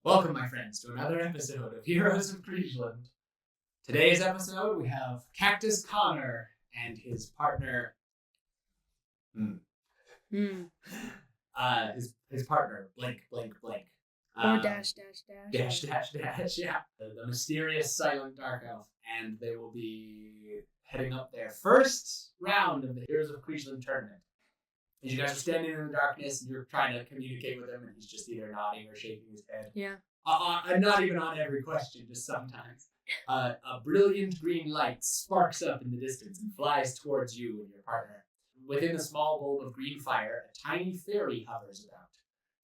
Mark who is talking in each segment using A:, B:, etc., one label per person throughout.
A: Welcome, my friends, to another episode of Heroes of Kriegeland. Today's episode, we have Cactus Connor and his partner. His partner, blank.
B: Dash.
A: Yeah. The mysterious silent dark elf. And they will be heading up their first round of the Heroes of Kriegeland tournament. As you guys are standing in the darkness and you're trying to communicate with him, and he's just either nodding or shaking his head.
B: Yeah.
A: I'm not even on every question, just sometimes. A brilliant green light sparks up in the distance and flies towards you and your partner. Within the small bulb of green fire, a tiny fairy hovers about,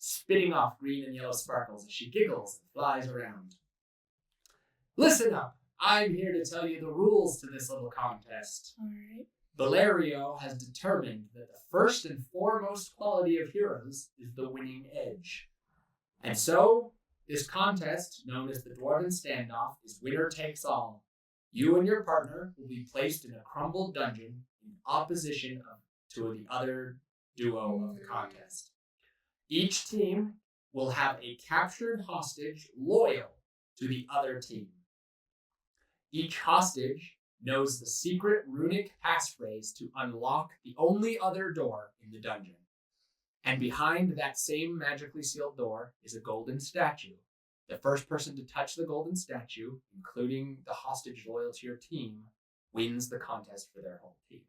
A: spitting off green and yellow sparkles as she giggles and flies around. Listen up! I'm here to tell you the rules to this little contest.
B: All right.
A: Valerio has determined that the first and foremost quality of heroes is the winning edge. And so, this contest, known as the Dwarven Standoff, is winner takes all. You and your partner will be placed in a crumbled dungeon in opposition to the other duo of the contest. Each team will have a captured hostage loyal to the other team. Each hostage knows the secret runic passphrase to unlock the only other door in the dungeon. And behind that same magically sealed door is a golden statue. The first person to touch the golden statue, including the hostage loyal to your team, wins the contest for their whole team.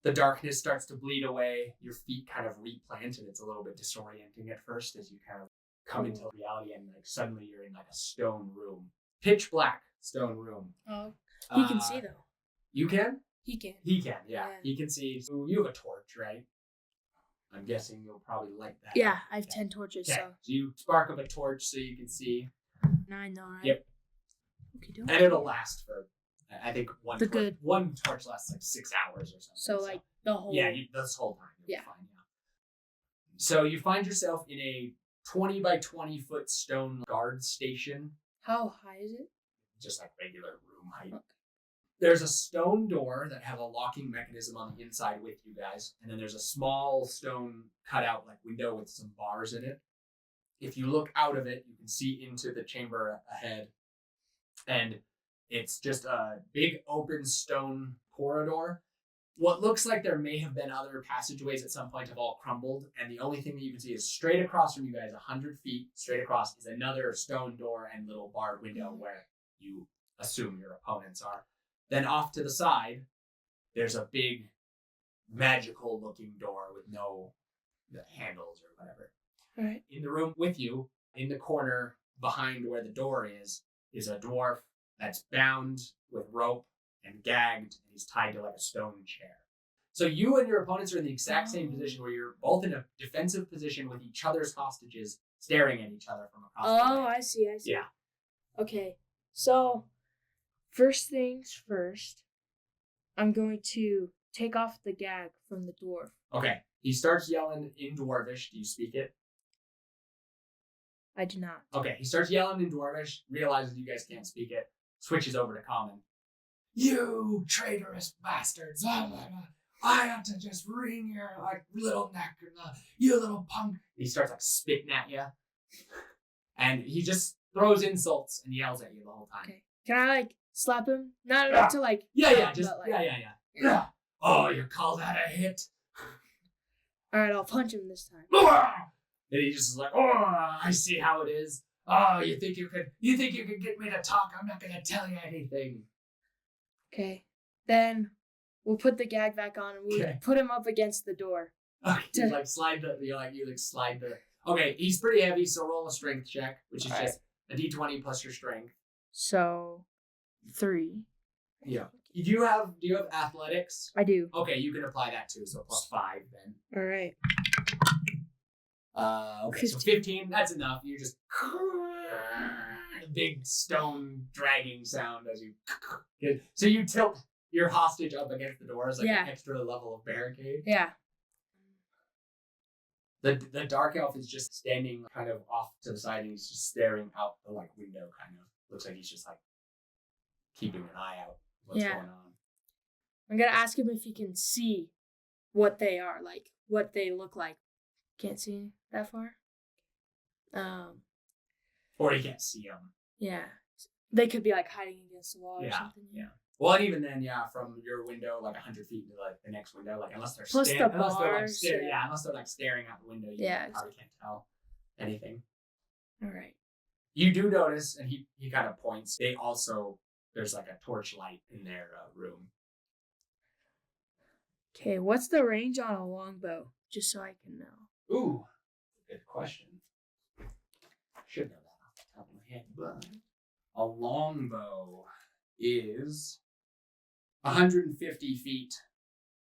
A: The darkness starts to bleed away. Your feet kind of replant, and it's a little bit disorienting at first as you kind of come into reality, and like suddenly you're in like a stone room. Pitch black stone room.
B: Oh. He can see, though.
A: You can?
B: He can.
A: He can, yeah. He can see. So you have a torch, right? I'm guessing you'll probably light that.
B: Yeah, I have 10 torches,
A: okay.
B: So
A: you spark up a torch so you can see.
B: 9, though, right?
A: Yep.
B: Okay,
A: and it'll last for, I think, one torch lasts like 6 hours or something.
B: So like, the whole...
A: Yeah, this whole time.
B: Yeah.
A: Fine, yeah. So you find yourself in a 20 by 20 foot stone guard station.
B: How high is it?
A: Just like regular room height.
B: Okay.
A: There's a stone door that have a locking mechanism on the inside with you guys. And then there's a small stone cutout like window with some bars in it. If you look out of it, you can see into the chamber ahead. And it's just a big open stone corridor. What looks like there may have been other passageways at some point have all crumbled. And the only thing that you can see is straight across from you guys, 100 feet straight across, is another stone door and little barred window where you assume your opponents are. Then off to the side, there's a big magical looking door with no handles or whatever.
B: All right.
A: In the room with you, in the corner behind where the door is a dwarf that's bound with rope and gagged, and he's tied to like a stone chair. So you and your opponents are in the exact same position where you're both in a defensive position with each other's hostages staring at each other from across the way.
B: I see.
A: Yeah.
B: Okay, so first things first, I'm going to take off the gag from the dwarf.
A: Okay. He starts yelling in Dwarvish. Do you speak it?
B: I do not.
A: Okay. He starts yelling in Dwarvish, realizes you guys can't speak it, switches over to Common. You traitorous bastards. Blah, blah, blah. I ought to just wring your little neck. You little punk. He starts like spitting at you. And he just throws insults and yells at you the whole time.
B: Okay. Can I like slap him? Not enough to like...
A: Yeah. Oh, you call that a hit?
B: Alright, I'll punch him this time.
A: And he just is like, oh, I see how it is. Oh, you think you could get me to talk? I'm not gonna tell you anything.
B: Okay. Then we'll put the gag back on and we'll put him up against the door.
A: Okay, you slide the. Okay, he's pretty heavy, so roll a strength check, which is just a d20 plus your strength.
B: So 3.
A: Yeah. Do you have athletics?
B: I do.
A: Okay, you can apply that too, so plus 5 then.
B: All right.
A: Okay, so 15, that's enough. You just a big stone dragging sound as you. So you tilt your hostage up against the door as like an extra level of barricade.
B: Yeah.
A: The dark elf is just standing kind of off to the side, and he's just staring out the like window. Kind of looks like he's just like keeping an eye out what's going on.
B: I'm gonna ask him if he can see what they are, like what they look like. Can't see that far.
A: Or he can't see them.
B: Yeah. They could be like hiding against the wall or something.
A: Yeah. Well, and even then, from your window, like 100 feet to like the next window, like unless they're
B: Plus the
A: unless they're like
B: bars,
A: staring, unless they're like staring out the window, you probably can't tell anything.
B: All right.
A: You do notice, and he kind of points. There's like a torch light in their room.
B: Okay, what's the range on a longbow? Just so I can know.
A: Ooh, good question. Should know that off the top of my head, but a longbow is 150 feet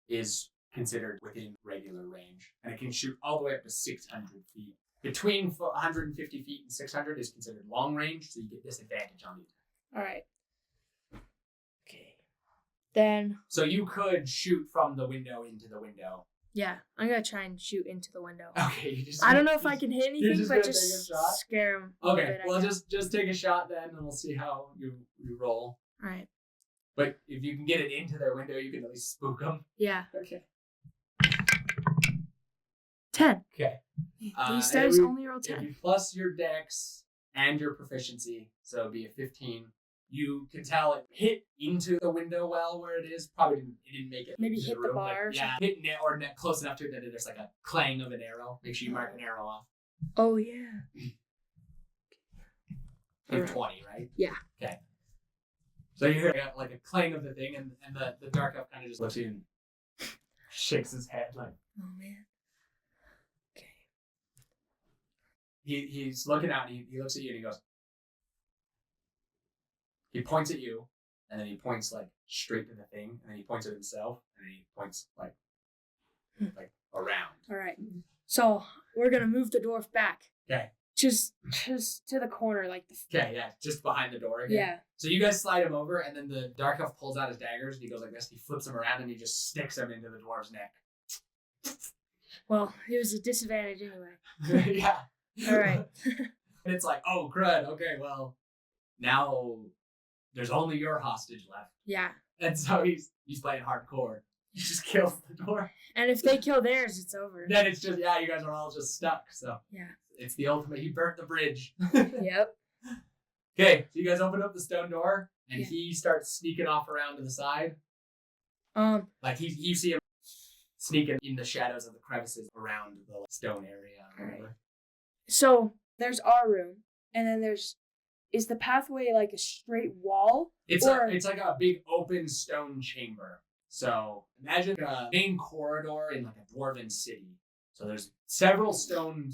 A: is considered within regular range, and it can shoot all the way up to 600 feet. Between 150 feet and 600 is considered long range, so you get disadvantage on it.
B: All right. Okay. Then.
A: So you could shoot from the window into the window.
B: Yeah, I'm gonna try and shoot into the window.
A: Okay.
B: I don't know if I can hit anything, but just scare him.
A: Okay. Well, just take a shot then, and we'll see how you roll.
B: All right.
A: But if you can get it into their window, you can at least spook them.
B: Yeah.
A: Okay.
B: 10.
A: Okay.
B: These dice only roll 10.
A: Plus your dex and your proficiency, so it'd be a 15. You can tell it hit into the window well where it is. Probably didn't make it.
B: Maybe hit the bar or something.
A: Hit net or net close enough to it that there's like a clang of an arrow. Make sure you mark an arrow off.
B: Oh, yeah.
A: You're 20, right?
B: Yeah.
A: Okay. So you hear like a clang of the thing, and the dark elf kind of just looks at you and shakes his head like,
B: oh, man. Okay.
A: He's looking out, and he looks at you, and he goes, he points at you, and then he points like straight to the thing, and then he points at himself, and then he points like around.
B: All right. So we're gonna move the dwarf back.
A: Okay.
B: Just to the corner, like the.
A: Okay, yeah, just behind the door again.
B: Yeah.
A: So you guys slide him over, and then the dark elf pulls out his daggers, and he goes like this. He flips them around, and he just sticks them into the dwarf's neck.
B: Well, it was a disadvantage anyway.
A: Yeah.
B: All right.
A: And it's like, oh, crud. Okay, well, now there's only your hostage left.
B: Yeah.
A: And so he's playing hardcore. He just kills the dwarf.
B: And if they kill theirs, it's over.
A: Then it's just, you guys are all just stuck. So
B: yeah.
A: It's the ultimate. He burnt the bridge.
B: Yep.
A: Okay, so you guys open up the stone door, and he starts sneaking off around to the side. Like you see him sneaking in the shadows of the crevices around the stone area. Or whatever.
B: Right. So there's our room, and then is the pathway like a straight wall?
A: It's like a big open stone chamber. So imagine a main corridor in like a dwarven city. So there's several stone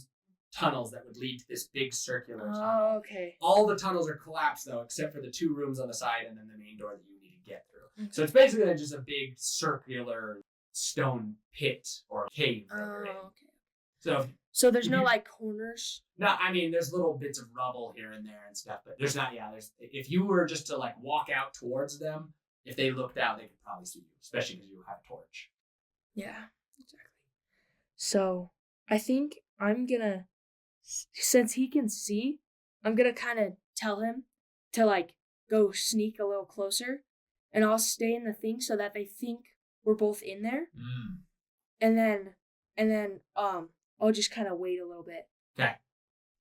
A: tunnels that would lead to this big circular tunnel.
B: Oh, okay.
A: All the tunnels are collapsed though, except for the 2 rooms on the side and then the main door that you need to get through. Okay. So it's basically just a big circular stone pit or cave.
B: Oh, okay. So there's no like corners?
A: No, I mean there's little bits of rubble here and there and stuff, but there's not. There's if you were just to like walk out towards them, if they looked out, they could probably see you, especially because you have a torch.
B: Yeah, exactly. So I think I'm gonna, since he can see, I'm gonna kind of tell him to like go sneak a little closer, and I'll stay in the thing so that they think we're both in there. And then I'll just kind of wait a little bit.
A: Okay.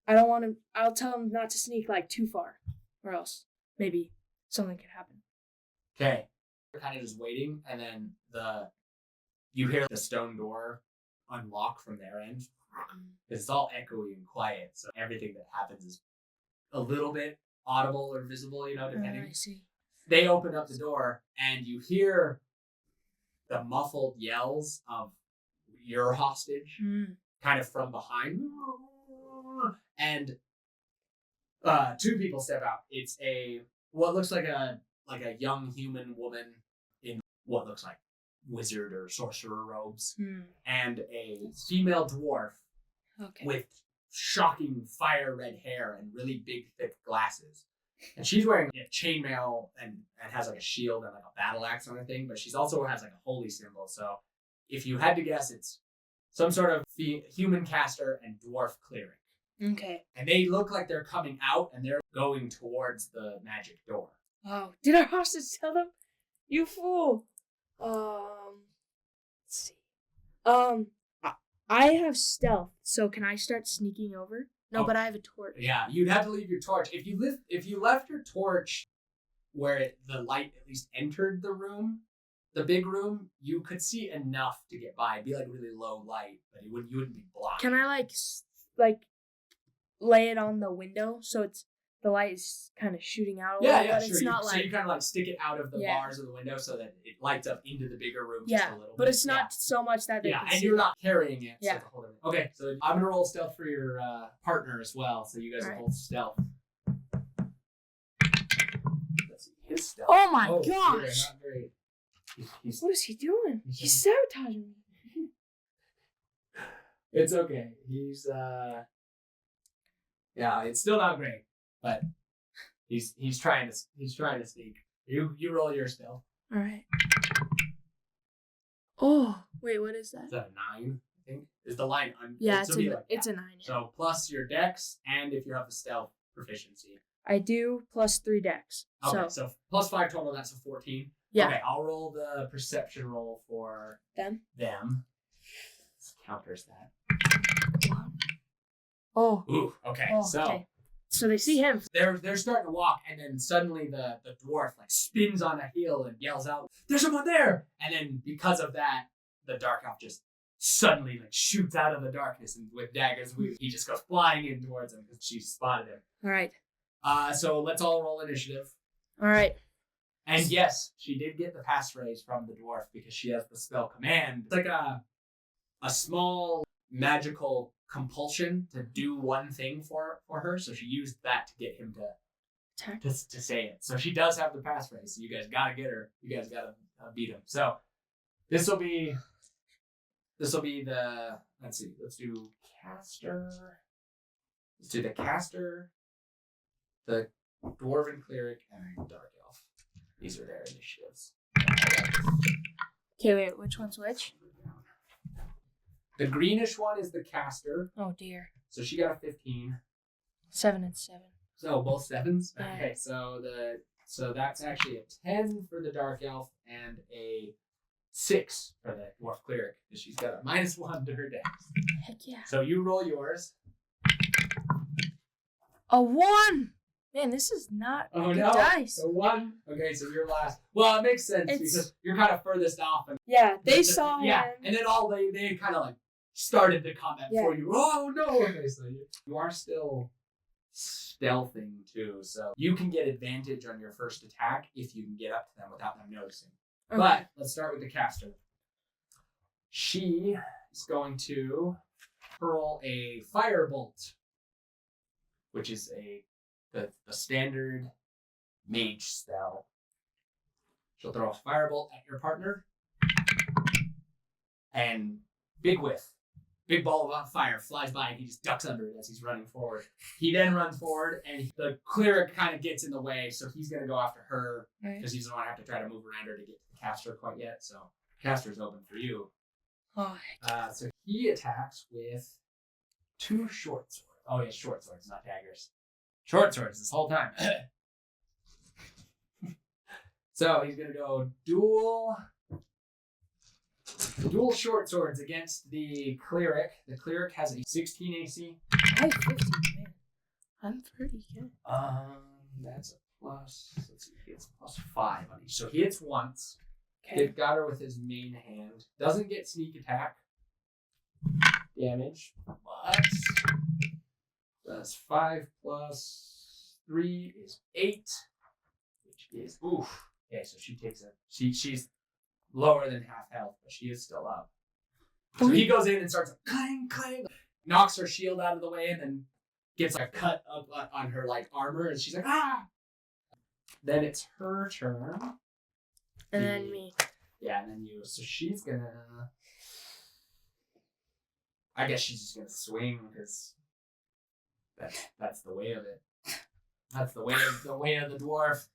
B: I'll tell him not to sneak like too far, or else maybe something could happen.
A: Okay. You're kind of just waiting, and then you hear the stone door unlock from their end. It's all echoey and quiet, so everything that happens is a little bit audible or visible, depending.
B: I see.
A: They open up the door, and you hear the muffled yells of your hostage, kind of from behind. And 2 people step out. It's what looks like a young human woman in what looks like wizard or sorcerer robes, and a female dwarf with shocking fire red hair and really big thick glasses. And she's wearing chainmail and has like a shield and like a battle axe on her thing, but she's also has like a holy symbol. So if you had to guess, it's some sort of human caster and dwarf cleric.
B: Okay.
A: And they look like they're coming out and they're going towards the magic door.
B: Oh, did our hostage tell them? You fool. Let's see. I have stealth, so can I start sneaking over? No, but I have a torch.
A: Yeah, you'd have to leave your torch. If you left your torch where the light at least entered the room, the big room, you could see enough to get by. It'd be like really low light, but you wouldn't be blind.
B: Can I like lay it on the window so the light is kind of shooting out a little?
A: Yeah,
B: but
A: sure.
B: It's not
A: so you kind of like stick it out of the bars of the window so that it lights up into the bigger room just a little bit.
B: But it's not so much that they can
A: and
B: see.
A: you're not carrying it.
B: Yeah.
A: So okay, so I'm gonna roll stealth for your partner as well. So you guys are both stealth. Let's see his stealth.
B: Oh my gosh!
A: Not great.
B: What is he doing? He's sabotaging me.
A: It's okay. He's yeah, it's still not great, but he's trying to sneak. You roll your stealth.
B: All right. Oh wait, what is that?
A: Is that a 9? I think is the line.
B: Yeah, it's a 9. Yeah.
A: So plus your dex, and if you have a stealth proficiency.
B: I do plus 3 dex.
A: Okay, so plus 5 total. That's a 14.
B: Yeah.
A: Okay, I'll roll the perception roll for
B: them.
A: This counters that.
B: Oh.
A: Ooh. Okay.
B: Oh,
A: so.
B: Okay. So they see him.
A: They're starting to walk, and then suddenly the dwarf like spins on a heel and yells out, "There's someone there!" And then because of that, the dark elf just suddenly like shoots out of the darkness, and with daggers, he just goes flying in towards him because she spotted him.
B: All right.
A: So let's all roll initiative.
B: All right.
A: And yes, she did get the passphrase from the dwarf because she has the spell command. It's like a small magical compulsion to do one thing for her, so she used that to get him to say it. So she does have the passphrase. So you guys gotta get her. You guys gotta beat him. So this will be the let's do caster. Let's do the caster, the dwarven cleric, and dark elf. These are their initiatives.
B: Okay, wait. Which one's which?
A: The greenish one is the caster.
B: Oh dear.
A: So she got a 15.
B: 7 and 7.
A: So both 7s.
B: Yeah.
A: Okay, so that's actually a 10 for the dark elf and a 6 for the dwarf cleric because she's got a -1 to her dex.
B: Heck yeah.
A: So you roll yours.
B: A 1. Man, this is not good dice.
A: A 1. Okay, so you're last. Well, it makes sense because you're kind of furthest off. And
B: yeah, they saw him.
A: Yeah, and then they kind of like started the combat before you. Oh no! Okay, so you are still stealthing too, so you can get advantage on your first attack if you can get up to them without them noticing. Okay. But let's start with the caster. She is going to hurl a firebolt, which is the standard mage spell. She'll throw a firebolt at your partner, and big whiff. Big ball of fire flies by, and he just ducks under it as he's running forward. He then runs forward, and the cleric kind of gets in the way, so he's going to go after her because he doesn't want to have to try to move around her to get to the caster quite yet. So caster's open for you.
B: Oh.
A: So he attacks with 2 short swords. Oh yeah, short swords, not daggers. Short swords this whole time. So he's going to go dual short swords against the cleric. The cleric has a 16 AC.
B: I have 15, man. I'm pretty good.
A: That's a plus. Let's see, he hits +5 on each. So he hits once.
B: Okay.
A: It got her with his main hand. Doesn't get sneak attack damage, but that's 5 plus 3 is 8, which is oof. Okay, so she takes it. She's lower than half health, but she is still up. So he goes in and starts clang, clang, knocks her shield out of the way, and then gets like a cut up on her like armor, and she's like, ah! Then it's her turn.
B: And then me.
A: Yeah, and then you. So she's gonna. I guess she's just gonna swing because that's the way of it. That's the way of the dwarf.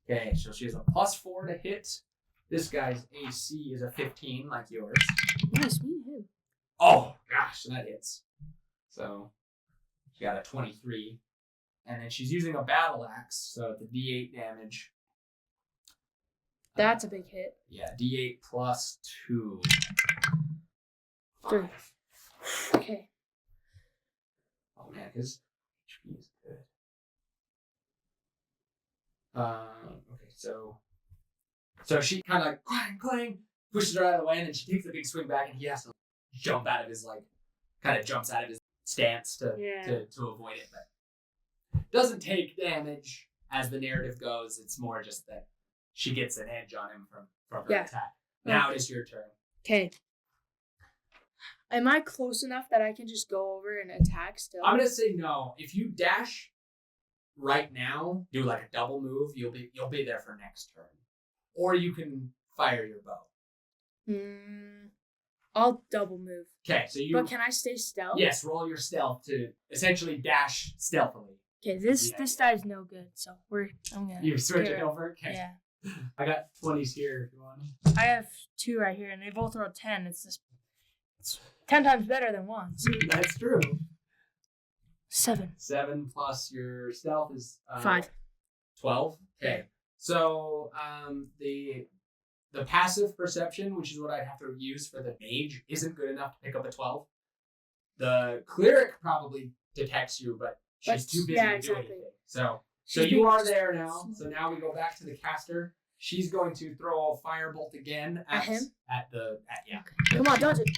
A: Okay, so she has a +4 to hit. This guy's AC is a 15, like yours.
B: Nice, me and him.
A: Oh gosh, that hits. So she got a 23, and then she's using a battle axe, so it's a D8 damage.
B: That's a big hit.
A: Yeah, D8 plus 2.
B: 3. Okay.
A: Oh Oh man, his HP is good. Okay, so she kind of like clang, pushes her out of the way, and then she takes a big swing back, and he has to jump out of his kind of jumps out of his stance to avoid it, but doesn't take damage as the narrative goes. It's more just that she gets an edge on him from her attack. Now it is your turn.
B: Okay. Am I close enough that I can just go over and attack still?
A: I'm gonna say no. If you dash right now, do like a double move, you'll be there for next turn. Or you can fire your bow.
B: I'll double move.
A: Okay, so you.
B: But can I stay stealth?
A: Yes, roll your stealth to essentially dash stealthily.
B: Okay, this guy's no good, so I'm gonna.
A: You switch it over. Okay.
B: Yeah.
A: I got 20s here if you want them.
B: I have 2 right here, and they both roll 10. It's 10 times better than 1. So.
A: That's true.
B: 7.
A: 7 plus your stealth is
B: 5.
A: 12. Okay. So the passive perception, which is what I'd have to use for the mage, isn't good enough to pick up a 12. The cleric probably detects you, but she's too busy to do anything. So you are there now. So now we go back to the caster. She's going to throw a firebolt again at him. Okay.
B: Come on, dodge it.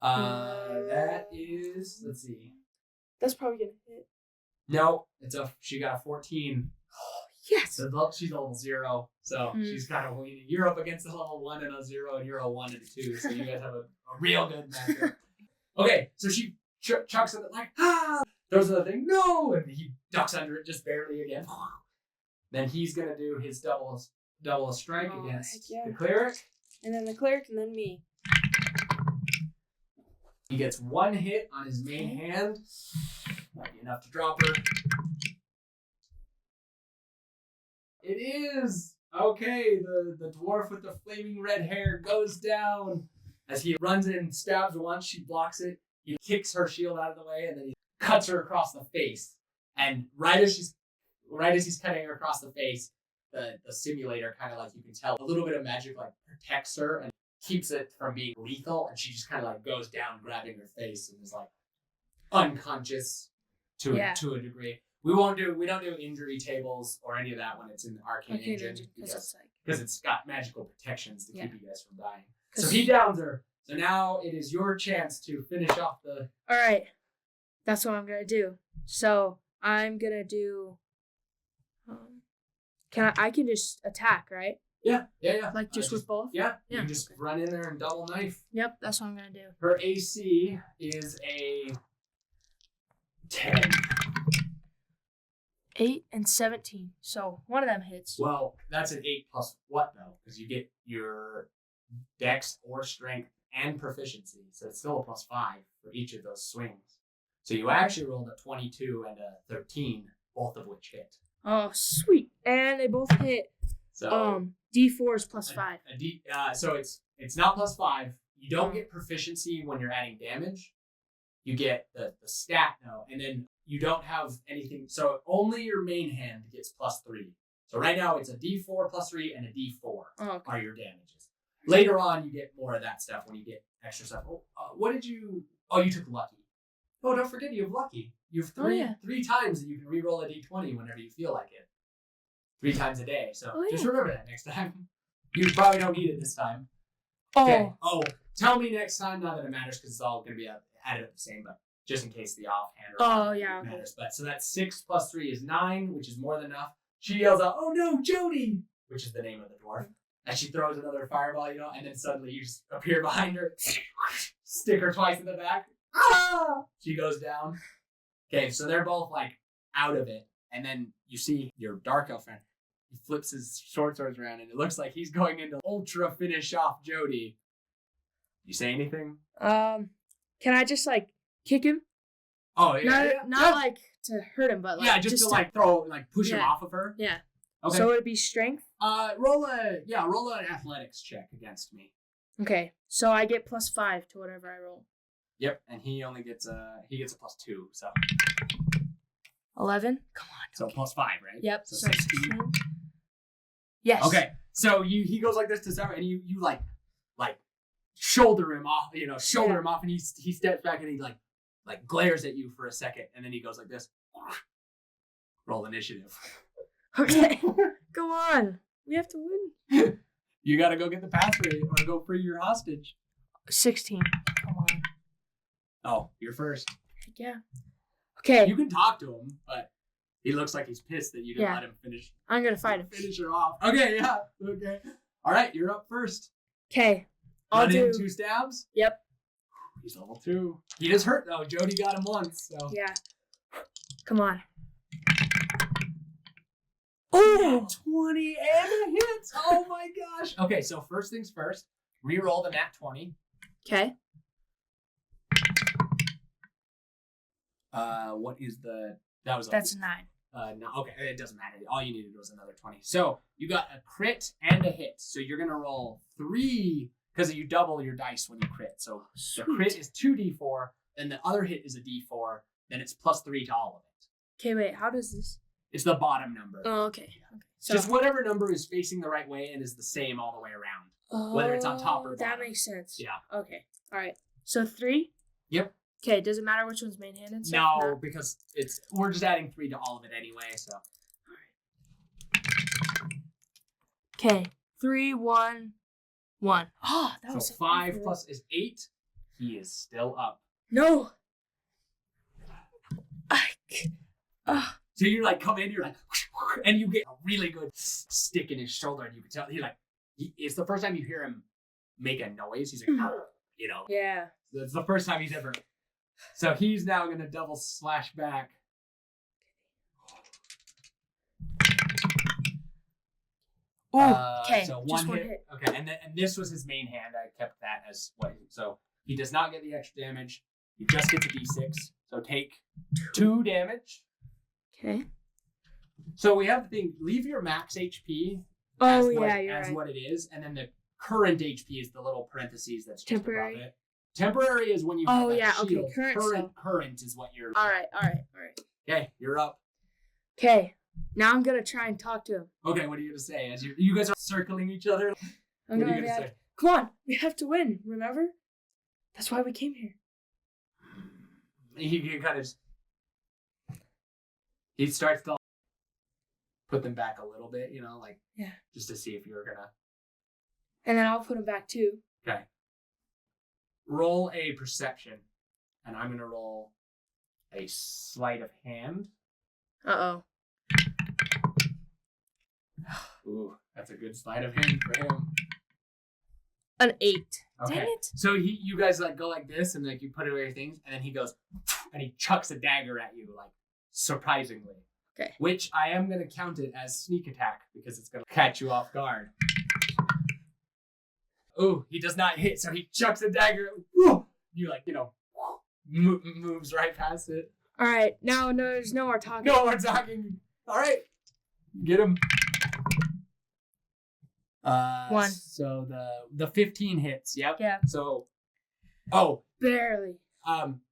A: That is, let's see.
B: That's probably gonna hit.
A: No, she got a 14.
B: Yes.
A: So she's a level 0, so she's kind of winning. You're up against a level 1 and a 0, and you're a 1 and a 2, so you guys have a real good matchup. Okay, so she chucks it like, throws the thing, no, and he ducks under it just barely again. Then he's gonna do his double strike against the cleric.
B: And then the cleric, and then me.
A: He gets 1 hit on his main hand. Might be enough to drop her. It is! Okay, the dwarf with the flaming red hair goes down. As he runs in, stabs once, she blocks it. He kicks her shield out of the way, and then he cuts her across the face. And right as he's cutting her across the face, the simulator kind of like, you can tell, a little bit of magic like protects her and keeps it from being lethal, and she just kind of like goes down, grabbing her face, and is like unconscious to a degree. We don't do injury tables or any of that when it's in the Arcane Engine because it's got magical protections to keep you guys from dying. So he downs her. So now it is your chance to finish off the.
B: All right, that's what I'm gonna do. So I'm gonna do. I can just attack, right?
A: Yeah.
B: Like just with both?
A: Yeah. You can just run in there and double knife.
B: Yep, that's what I'm going to do.
A: Her AC is a 10.
B: 8 and 17. So one of them hits.
A: Well, that's an 8 plus what, though? Because you get your dex or strength and proficiency. So it's still a plus 5 for each of those swings. So you actually rolled a 22 and a 13, both of which hit.
B: Oh, sweet. And they both hit. So D4 is plus 5.
A: So it's not plus 5. You don't get proficiency when you're adding damage. You get the stat though, and then you don't have anything. So only your main hand gets plus 3. So right now it's a D4 plus 3 and a D4 are your damages. Later on you get more of that stuff when you get extra stuff. What did you? Oh, you took lucky. Oh, don't forget you have lucky. You have three times that you can re-roll a D20 whenever you feel like it. 3 times a day. So just remember that next time. You probably don't need it this time. Okay. Oh, tell me next time. Not that it matters because it's all going to be added up the same, but just in case the offhand matters. But so that's 6 plus 3 is 9, which is more than enough. She yells out, "Oh no, Jody!" which is the name of the dwarf. And she throws another fireball, and then suddenly you just appear behind her, stick her twice in the back. Ah! She goes down. Okay, so they're both like out of it, and then you see your dark elf friend. He flips his short swords around, and it looks like he's going into ultra finish off Jody. You say anything?
B: Can I just like kick him?
A: Oh yeah.
B: Not like to hurt him, but like
A: just to like throw push him off of her.
B: Yeah.
A: Okay.
B: So it'd be strength.
A: Roll an athletics check against me.
B: Okay, so I get plus 5 to whatever I roll.
A: Yep, and he only gets a plus 2, so
B: 11. Come on.
A: So plus 5, right?
B: Yep.
A: So 16.
B: Yes.
A: Okay, so he goes like this to Sarah, and you like shoulder him off, him off, and he steps back and he like like glares at you for a second, and then he goes like this. Roll initiative.
B: Okay. Come on. We have to win.
A: You gotta go get the password or go free your hostage.
B: 16. Come on.
A: Oh, you're first.
B: Heck yeah. Okay.
A: You can talk to him, but he looks like he's pissed that you didn't let him finish.
B: I'm gonna fight him.
A: Finish her off. Okay, yeah. Okay. All right, you're up first.
B: Okay. I'll
A: Run
B: do
A: in 2 stabs.
B: Yep.
A: He's level 2. He just hurt though. Jody got him once. So.
B: Yeah. Come on. Oh,
A: 20 and a hit. Oh my gosh. Okay, so first things first. Reroll the nat 20.
B: Okay.
A: What is the? That was.
B: That's a 9.
A: No, okay, it doesn't matter. All you needed was another 20. So you got a crit and a hit. So you're gonna roll 3 because you double your dice when you crit. So the crit is 2d4, then the other hit is a d4, then it's +3 to all of it.
B: Okay, wait. How does this?
A: It's the bottom number.
B: Oh, okay. Okay. So
A: just whatever number is facing the right way and is the same all the way around. Whether it's on top or bottom.
B: That makes sense.
A: Yeah.
B: Okay. All right. So 3.
A: Yep.
B: Okay. Does it matter which one's main hand and stuff?
A: No, because we're just adding 3 to all of it anyway. So.
B: Okay. 3, 1, 1. Oh, that was
A: so 5 plus is 8. He is still up.
B: No.
A: So you like come in, you're like, and you get a really good stick in his shoulder, and you can tell it's the first time you hear him make a noise. He's like, you know.
B: Yeah.
A: It's the first time he's ever. So he's now gonna double slash back.
B: Oh, okay.
A: So
B: just
A: one hit. Okay, and this was his main hand. I kept that as what. So he does not get the extra damage. He just gets a d6. So take 2 damage.
B: Okay.
A: So we have the thing. Leave your max HP.
B: Oh
A: you're
B: right.
A: What it is, and then the current HP is the little parentheses that's just
B: temporary.
A: above it. Temporary is when you.
B: Oh
A: have
B: yeah.
A: shield.
B: Okay.
A: Current is what you're.
B: All right.
A: Okay, you're up.
B: Okay. Now I'm gonna try and talk to him.
A: Okay, what are you gonna say? As you guys are circling each other.
B: I'm gonna say, "Come on, we have to win. Remember? That's why we came here."
A: He kind of. He starts to put them back a little bit, just to see if you're gonna.
B: And then I'll put them back too.
A: Okay. Roll a perception, and I'm gonna roll a sleight of hand.
B: Uh-oh.
A: Ooh, that's a good sleight of hand for him.
B: An 8.
A: Okay.
B: Dang it.
A: So you guys go like this, and you put away your things, and then he goes, and he chucks a dagger at you, surprisingly.
B: Okay.
A: Which I am going to count it as sneak attack because it's going to catch you off guard. Ooh, he does not hit, so he chucks a dagger. Woo! You moves right past it.
B: All right, now there's no more talking.
A: No more talking. All right, get him.
B: 1.
A: So the 15 hits. Yep.
B: Yeah.
A: So,
B: barely.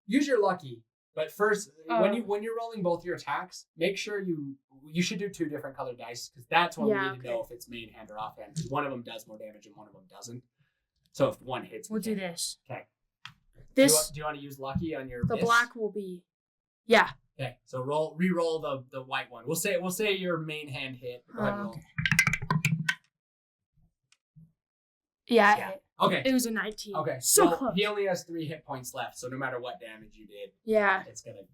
A: Use your lucky. But first, when you're rolling both your attacks, make sure you should do 2 different colored dice because that's when we need to know if it's main hand or offhand. Because one of them does more damage and one of them doesn't. So if one hits,
B: we'll do this.
A: Okay.
B: This.
A: Do you want to use lucky on your?
B: The black will be. Yeah.
A: Okay. So re-roll the white one. We'll say your main hand hit. Go ahead and roll.
B: Okay. Yeah.
A: Yeah. Okay.
B: It was a 19.
A: Okay.
B: So close.
A: He only has 3 hit points left, so no matter what damage you did,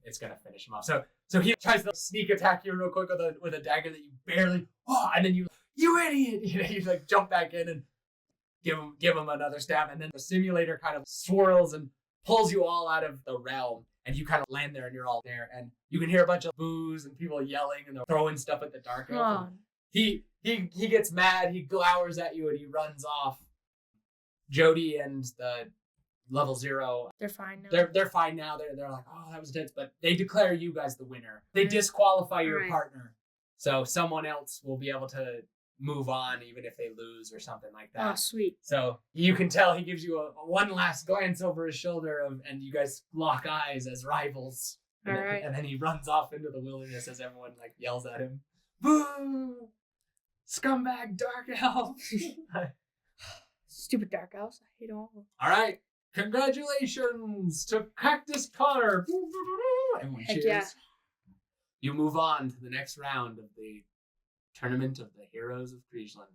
A: it's gonna finish him off. So he tries to sneak attack you real quick with a dagger that you barely and then you idiot! You jump back in and give him another stab, and then the simulator kind of swirls and pulls you all out of the realm, and you kind of land there and you're all there, and you can hear a bunch of boos and people yelling and they're throwing stuff at the dark elf. He gets mad, he glowers at you, and he runs off. Jody and the level 0.
B: They're fine now.
A: They're fine now. They're like, oh, that was intense, but they declare you guys the winner. They disqualify your partner, so someone else will be able to move on even if they lose or something like that.
B: Oh, sweet.
A: So you can tell he gives you a one last glance over his shoulder, and you guys lock eyes as rivals. And then he runs off into the wilderness as everyone yells at him, "Boo! Scumbag dark elf!"
B: Stupid dark elves. I hate all of them.
A: All right. Congratulations to Cactus Connor. Everyone
B: Heck
A: cheers.
B: yeah.
A: You move on to the next round of the tournament of the Heroes of Kriegeland.